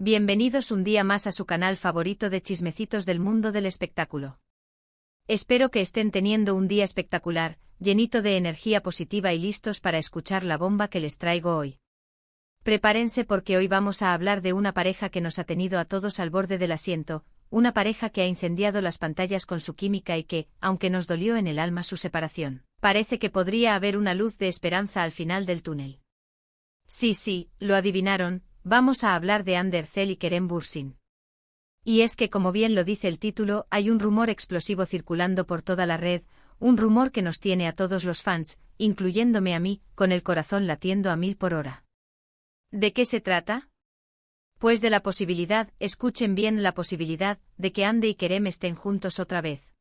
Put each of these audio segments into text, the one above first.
Bienvenidos un día más a su canal favorito de chismecitos del mundo del espectáculo. Espero que estén teniendo un día espectacular, llenito de energía positiva y listos para escuchar la bomba que les traigo hoy. Prepárense porque hoy vamos a hablar de una pareja que nos ha tenido a todos al borde del asiento, una pareja que ha incendiado las pantallas con su química y que, aunque nos dolió en el alma su separación, parece que podría haber una luz de esperanza al final del túnel. Sí, lo adivinaron. Vamos a hablar de Ander Zel y Kerem Bürsin. Y es que, como bien lo dice el título, hay un rumor explosivo circulando por toda la red, un rumor que nos tiene a todos los fans, incluyéndome a mí, con el corazón latiendo a 1000 por hora. ¿De qué se trata? Pues de la posibilidad, escuchen bien la posibilidad, de que Ande y Kerem estén juntos otra vez.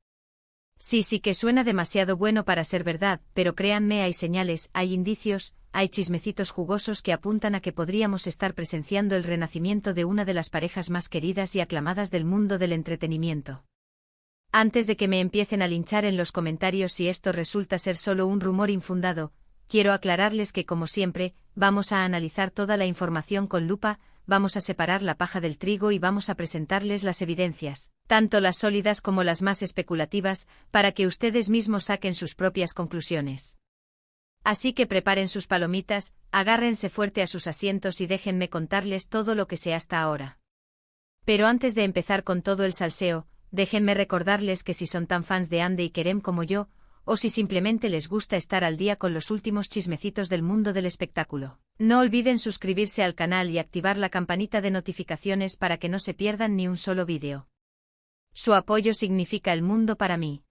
Sí que suena demasiado bueno para ser verdad, pero créanme, hay señales, hay indicios, hay chismecitos jugosos que apuntan a que podríamos estar presenciando el renacimiento de una de las parejas más queridas y aclamadas del mundo del entretenimiento. Antes de que me empiecen a linchar en los comentarios si esto resulta ser solo un rumor infundado, quiero aclararles que, como siempre, vamos a analizar toda la información con lupa, vamos a separar la paja del trigo y vamos a presentarles las evidencias, tanto las sólidas como las más especulativas, para que ustedes mismos saquen sus propias conclusiones. Así que preparen sus palomitas, agárrense fuerte a sus asientos y déjenme contarles todo lo que sé hasta ahora. Pero antes de empezar con todo el salseo, déjenme recordarles que si son tan fans de Ande y Kerem como yo, o si simplemente les gusta estar al día con los últimos chismecitos del mundo del espectáculo, no olviden suscribirse al canal y activar la campanita de notificaciones para que no se pierdan ni un solo vídeo. Su apoyo significa el mundo para mí.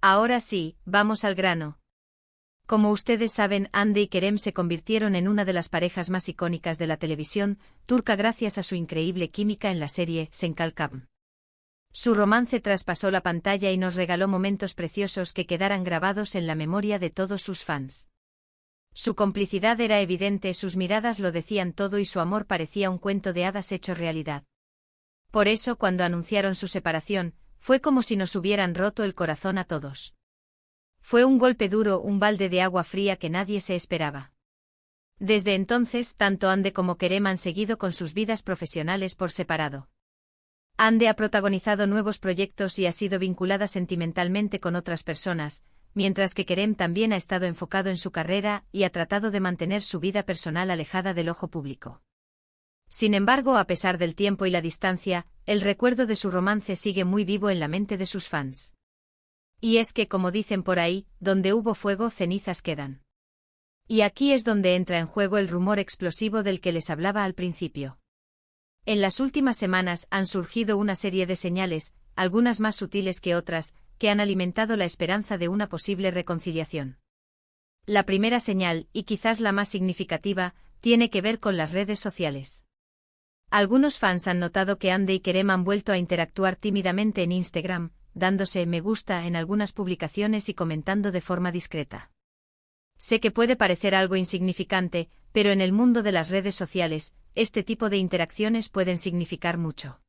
Ahora sí, vamos al grano. Como ustedes saben, Ande y Kerem se convirtieron en una de las parejas más icónicas de la televisión turca gracias a su increíble química en la serie Sen Kalkam. Su romance traspasó la pantalla y nos regaló momentos preciosos que quedaran grabados en la memoria de todos sus fans. Su complicidad era evidente, sus miradas lo decían todo y su amor parecía un cuento de hadas hecho realidad. Por eso, cuando anunciaron su separación, fue como si nos hubieran roto el corazón a todos. Fue un golpe duro, un balde de agua fría que nadie se esperaba. Desde entonces, tanto Ande como Kerem han seguido con sus vidas profesionales por separado. Ande ha protagonizado nuevos proyectos y ha sido vinculada sentimentalmente con otras personas, mientras que Kerem también ha estado enfocado en su carrera y ha tratado de mantener su vida personal alejada del ojo público. Sin embargo, a pesar del tiempo y la distancia, el recuerdo de su romance sigue muy vivo en la mente de sus fans. Y es que, como dicen por ahí, donde hubo fuego, cenizas quedan. Y aquí es donde entra en juego el rumor explosivo del que les hablaba al principio. En las últimas semanas han surgido una serie de señales, algunas más sutiles que otras, que han alimentado la esperanza de una posible reconciliación. La primera señal, y quizás la más significativa, tiene que ver con las redes sociales. Algunos fans han notado que Ande y Kerem han vuelto a interactuar tímidamente en Instagram, dándose me gusta en algunas publicaciones y comentando de forma discreta. Sé que puede parecer algo insignificante, pero en el mundo de las redes sociales, este tipo de interacciones pueden significar mucho.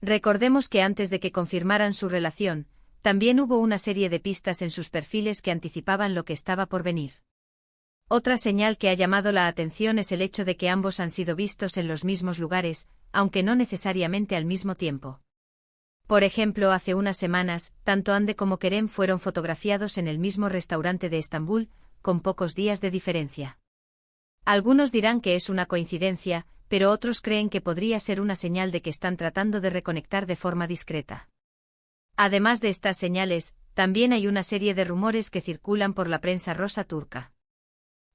Recordemos que antes de que confirmaran su relación, también hubo una serie de pistas en sus perfiles que anticipaban lo que estaba por venir. Otra señal que ha llamado la atención es el hecho de que ambos han sido vistos en los mismos lugares, aunque no necesariamente al mismo tiempo. Por ejemplo, hace unas semanas, tanto Ande como Kerem fueron fotografiados en el mismo restaurante de Estambul, con pocos días de diferencia. Algunos dirán que es una coincidencia, pero otros creen que podría ser una señal de que están tratando de reconectar de forma discreta. Además de estas señales, también hay una serie de rumores que circulan por la prensa rosa turca.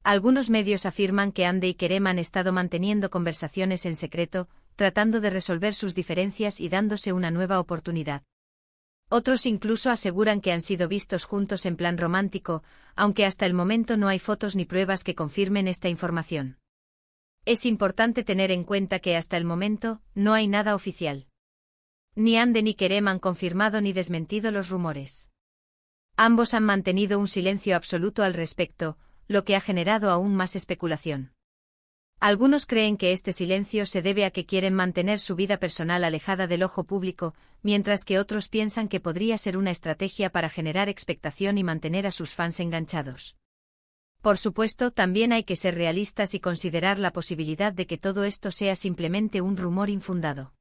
Algunos medios afirman que Ande y Kerem han estado manteniendo conversaciones en secreto, tratando de resolver sus diferencias y dándose una nueva oportunidad. Otros incluso aseguran que han sido vistos juntos en plan romántico, aunque hasta el momento no hay fotos ni pruebas que confirmen esta información. Es importante tener en cuenta que hasta el momento no hay nada oficial. Ni Ande ni Kerem han confirmado ni desmentido los rumores. Ambos han mantenido un silencio absoluto al respecto, lo que ha generado aún más especulación. Algunos creen que este silencio se debe a que quieren mantener su vida personal alejada del ojo público, mientras que otros piensan que podría ser una estrategia para generar expectación y mantener a sus fans enganchados. Por supuesto, también hay que ser realistas y considerar la posibilidad de que todo esto sea simplemente un rumor infundado.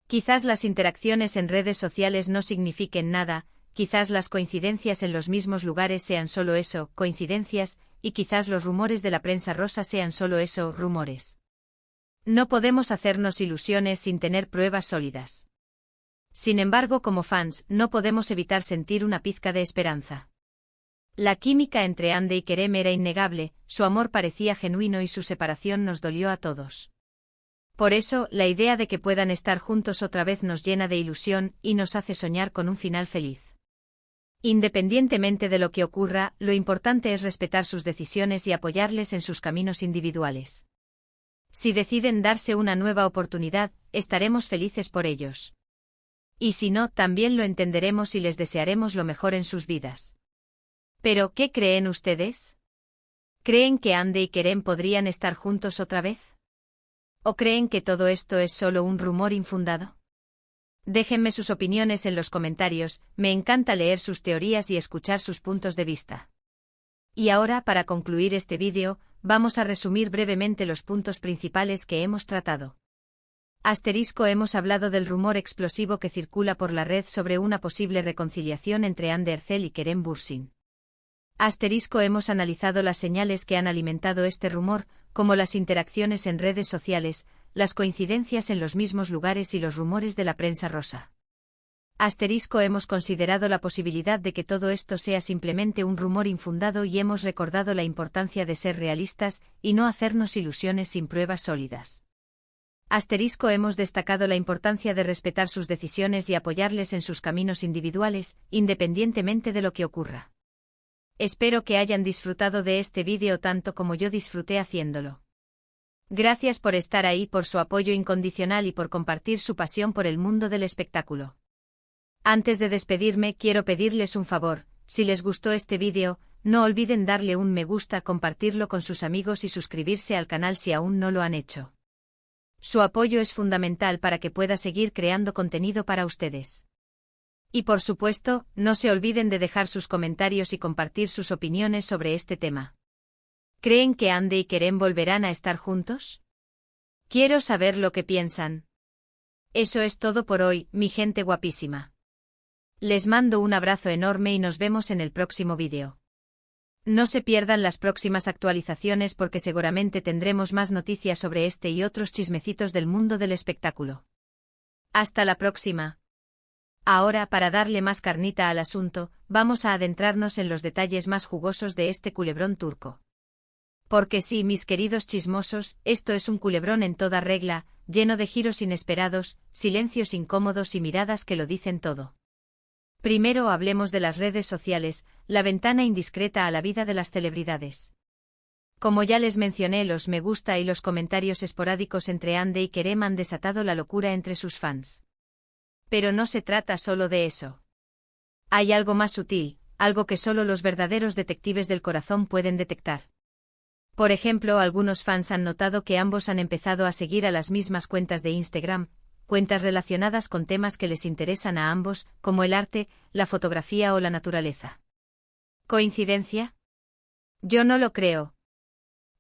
Quizás las interacciones en redes sociales no signifiquen nada, quizás las coincidencias en los mismos lugares sean solo eso, coincidencias, y quizás los rumores de la prensa rosa sean solo eso, rumores. No podemos hacernos ilusiones sin tener pruebas sólidas. Sin embargo, como fans, no podemos evitar sentir una pizca de esperanza. La química entre Ande y Kerem era innegable, su amor parecía genuino y su separación nos dolió a todos. Por eso, la idea de que puedan estar juntos otra vez nos llena de ilusión y nos hace soñar con un final feliz. Independientemente de lo que ocurra, lo importante es respetar sus decisiones y apoyarles en sus caminos individuales. Si deciden darse una nueva oportunidad, estaremos felices por ellos. Y si no, también lo entenderemos y les desearemos lo mejor en sus vidas. Pero, ¿qué creen ustedes? ¿Creen que Ande y Kerem podrían estar juntos otra vez? ¿O creen que todo esto es solo un rumor infundado? Déjenme sus opiniones en los comentarios, me encanta leer sus teorías y escuchar sus puntos de vista. Y ahora, para concluir este vídeo, vamos a resumir brevemente los puntos principales que hemos tratado. Hemos hablado del rumor explosivo que circula por la red sobre una posible reconciliación entre Hande Erçel y Kerem Bürsin. Hemos analizado las señales que han alimentado este rumor, como las interacciones en redes sociales, las coincidencias en los mismos lugares y los rumores de la prensa rosa. Hemos considerado la posibilidad de que todo esto sea simplemente un rumor infundado y hemos recordado la importancia de ser realistas y no hacernos ilusiones sin pruebas sólidas. Hemos destacado la importancia de respetar sus decisiones y apoyarles en sus caminos individuales, independientemente de lo que ocurra. Espero que hayan disfrutado de este vídeo tanto como yo disfruté haciéndolo. Gracias por estar ahí, por su apoyo incondicional y por compartir su pasión por el mundo del espectáculo. Antes de despedirme, quiero pedirles un favor: si les gustó este vídeo, no olviden darle un me gusta, compartirlo con sus amigos y suscribirse al canal si aún no lo han hecho. Su apoyo es fundamental para que pueda seguir creando contenido para ustedes. Y por supuesto, no se olviden de dejar sus comentarios y compartir sus opiniones sobre este tema. ¿Creen que Ande y Kerem volverán a estar juntos? Quiero saber lo que piensan. Eso es todo por hoy, mi gente guapísima. Les mando un abrazo enorme y nos vemos en el próximo vídeo. No se pierdan las próximas actualizaciones porque seguramente tendremos más noticias sobre este y otros chismecitos del mundo del espectáculo. Hasta la próxima. Ahora, para darle más carnita al asunto, vamos a adentrarnos en los detalles más jugosos de este culebrón turco. Porque sí, mis queridos chismosos, esto es un culebrón en toda regla, lleno de giros inesperados, silencios incómodos y miradas que lo dicen todo. Primero hablemos de las redes sociales, la ventana indiscreta a la vida de las celebridades. Como ya les mencioné, los me gusta y los comentarios esporádicos entre Ande y Kerem han desatado la locura entre sus fans. Pero no se trata solo de eso. Hay algo más sutil, algo que solo los verdaderos detectives del corazón pueden detectar. Por ejemplo, algunos fans han notado que ambos han empezado a seguir a las mismas cuentas de Instagram, cuentas relacionadas con temas que les interesan a ambos, como el arte, la fotografía o la naturaleza. ¿Coincidencia? Yo no lo creo.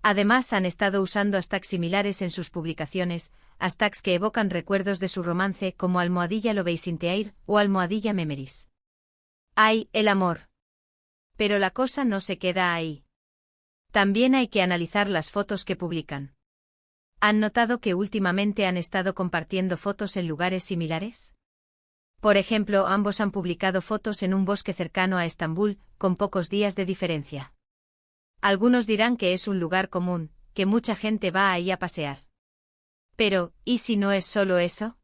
Además, han estado usando hashtags similares en sus publicaciones, hashtags que evocan recuerdos de su romance como #LoVeisinteair o #Memories. ¡Ay, el amor! Pero la cosa no se queda ahí. También hay que analizar las fotos que publican. ¿Han notado que últimamente han estado compartiendo fotos en lugares similares? Por ejemplo, ambos han publicado fotos en un bosque cercano a Estambul, con pocos días de diferencia. Algunos dirán que es un lugar común, que mucha gente va ahí a pasear. Pero, ¿y si no es solo eso?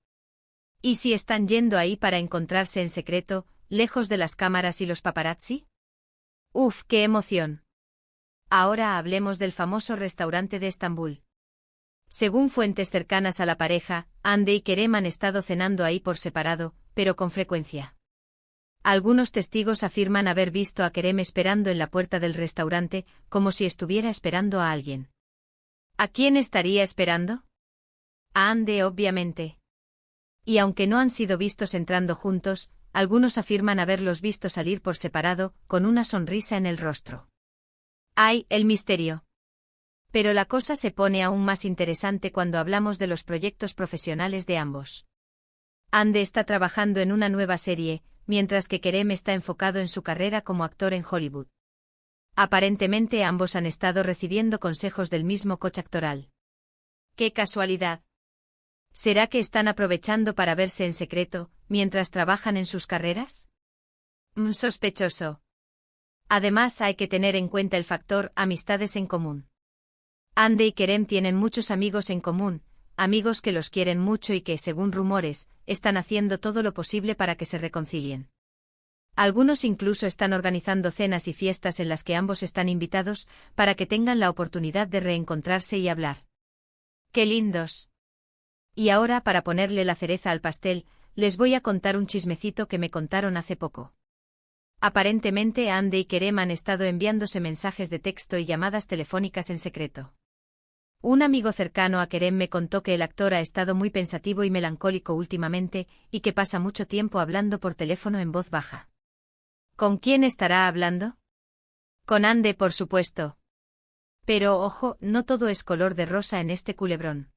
¿Y si están yendo ahí para encontrarse en secreto, lejos de las cámaras y los paparazzi? ¡Uf, qué emoción! Ahora hablemos del famoso restaurante de Estambul. Según fuentes cercanas a la pareja, Ande y Kerem han estado cenando ahí por separado, pero con frecuencia. Algunos testigos afirman haber visto a Kerem esperando en la puerta del restaurante, como si estuviera esperando a alguien. ¿A quién estaría esperando? A Ande, obviamente. Y aunque no han sido vistos entrando juntos, algunos afirman haberlos visto salir por separado, con una sonrisa en el rostro. ¡Ay, el misterio! Pero la cosa se pone aún más interesante cuando hablamos de los proyectos profesionales de ambos. Ande está trabajando en una nueva serie, mientras que Kerem está enfocado en su carrera como actor en Hollywood. Aparentemente ambos han estado recibiendo consejos del mismo coach actoral. ¡Qué casualidad! ¿Será que están aprovechando para verse en secreto, mientras trabajan en sus carreras? Sospechoso. Además hay que tener en cuenta el factor amistades en común. Ande y Kerem tienen muchos amigos en común, amigos que los quieren mucho y que, según rumores, están haciendo todo lo posible para que se reconcilien. Algunos incluso están organizando cenas y fiestas en las que ambos están invitados, para que tengan la oportunidad de reencontrarse y hablar. ¡Qué lindos! Y ahora, para ponerle la cereza al pastel, les voy a contar un chismecito que me contaron hace poco. Aparentemente Ande y Kerem han estado enviándose mensajes de texto y llamadas telefónicas en secreto. Un amigo cercano a Kerem me contó que el actor ha estado muy pensativo y melancólico últimamente, y que pasa mucho tiempo hablando por teléfono en voz baja. ¿Con quién estará hablando? Con Ande, por supuesto. Pero ojo, no todo es color de rosa en este culebrón.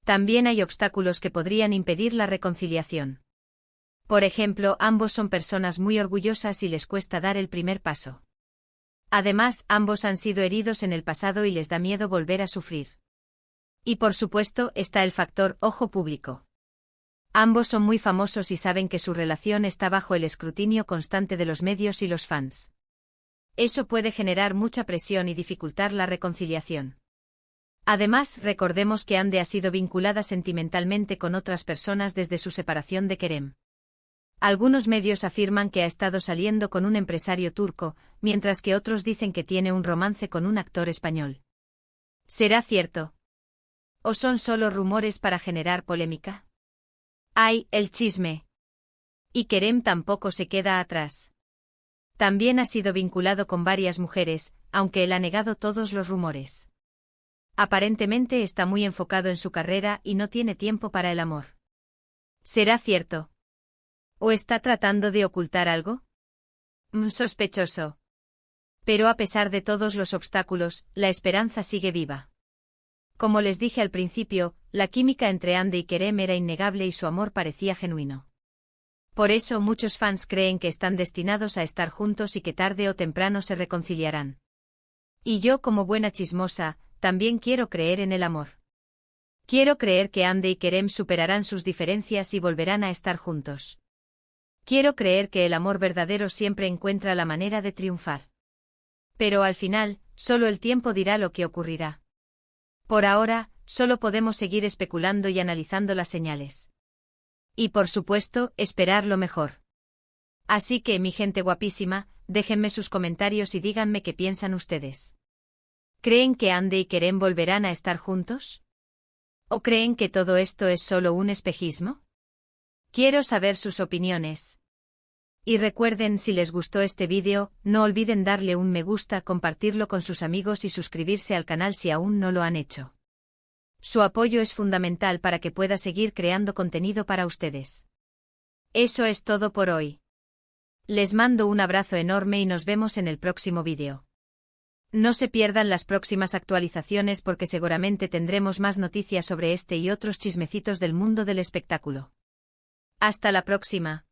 También hay obstáculos que podrían impedir la reconciliación. Por ejemplo, ambos son personas muy orgullosas y les cuesta dar el primer paso. Además, ambos han sido heridos en el pasado y les da miedo volver a sufrir. Y por supuesto, está el factor ojo público. Ambos son muy famosos y saben que su relación está bajo el escrutinio constante de los medios y los fans. Eso puede generar mucha presión y dificultar la reconciliación. Además, recordemos que Ande ha sido vinculada sentimentalmente con otras personas desde su separación de Kerem. Algunos medios afirman que ha estado saliendo con un empresario turco, mientras que otros dicen que tiene un romance con un actor español. ¿Será cierto? ¿O son solo rumores para generar polémica? ¡Ay, el chisme! Y Kerem tampoco se queda atrás. También ha sido vinculado con varias mujeres, aunque él ha negado todos los rumores. Aparentemente está muy enfocado en su carrera y no tiene tiempo para el amor. ¿Será cierto? ¿O está tratando de ocultar algo? Sospechoso. Pero a pesar de todos los obstáculos, la esperanza sigue viva. Como les dije al principio, la química entre Ande y Kerem era innegable y su amor parecía genuino. Por eso muchos fans creen que están destinados a estar juntos y que tarde o temprano se reconciliarán. Y yo, como buena chismosa, también quiero creer en el amor. Quiero creer que Ande y Kerem superarán sus diferencias y volverán a estar juntos. Quiero creer que el amor verdadero siempre encuentra la manera de triunfar. Pero al final, solo el tiempo dirá lo que ocurrirá. Por ahora, solo podemos seguir especulando y analizando las señales. Y por supuesto, esperar lo mejor. Así que, mi gente guapísima, déjenme sus comentarios y díganme qué piensan ustedes. ¿Creen que Ande y Kerem volverán a estar juntos? ¿O creen que todo esto es solo un espejismo? Quiero saber sus opiniones. Y recuerden, si les gustó este vídeo, no olviden darle un me gusta, compartirlo con sus amigos y suscribirse al canal si aún no lo han hecho. Su apoyo es fundamental para que pueda seguir creando contenido para ustedes. Eso es todo por hoy. Les mando un abrazo enorme y nos vemos en el próximo vídeo. No se pierdan las próximas actualizaciones porque seguramente tendremos más noticias sobre este y otros chismecitos del mundo del espectáculo. Hasta la próxima.